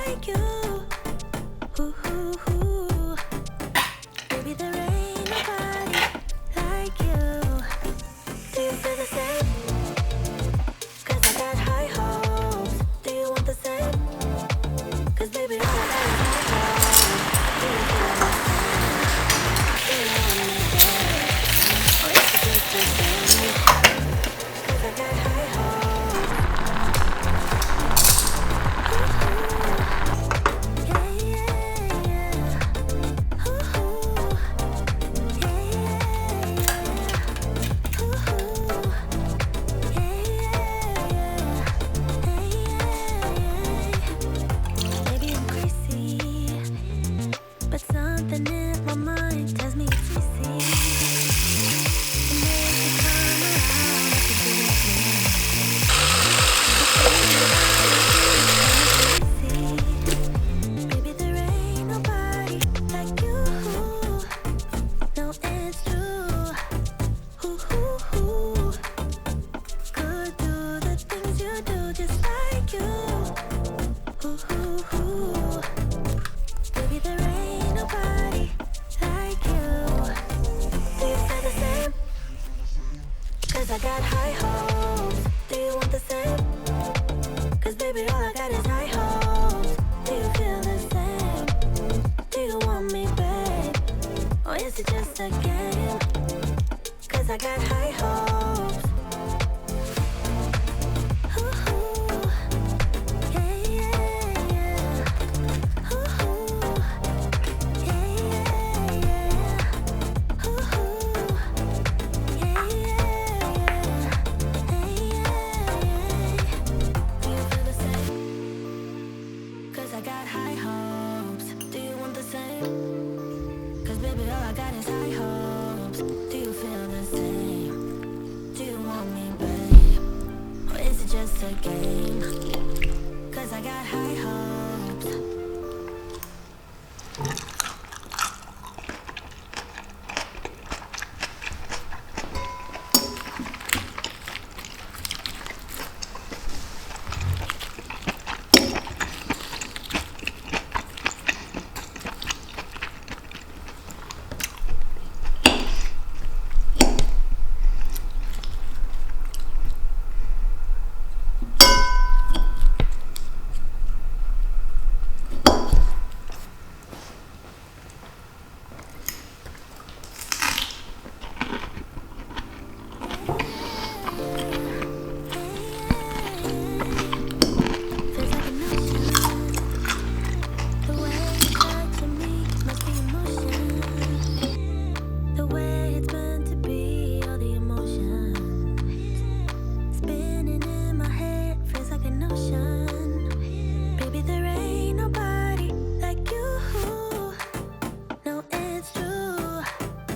like you. Ooh, ooh, ooh. Baby, there ain't nobody like you. Do you feel the same? 'Cause I got high hopes. Do you want the same? 'Cause baby, all I got is high hopes. Do you feel the same? Do you want me back? Or is it just the same? 'Cause I got high hopes. Maybe I'm crazy, but something in my mind tells me it's easy. And if you come around, I can do it. Baby, there ain't nobody like you. No, it's true. Could do the things you do just like you. Baby, there ain't nobody like you. Do you feel the same? 'Cause I got high hopes. Do you want the same? 'Cause baby, all I got is high hopes. Do you feel the same? Do you want me, babe? Or is it just a game? 'Cause I got high hopes. I got high hopes. Do you want the same? 'Cause baby, all I got is high hopes. Do you feel the same? Do you want me, babe? Or is it just a game? 'Cause I got high hopes.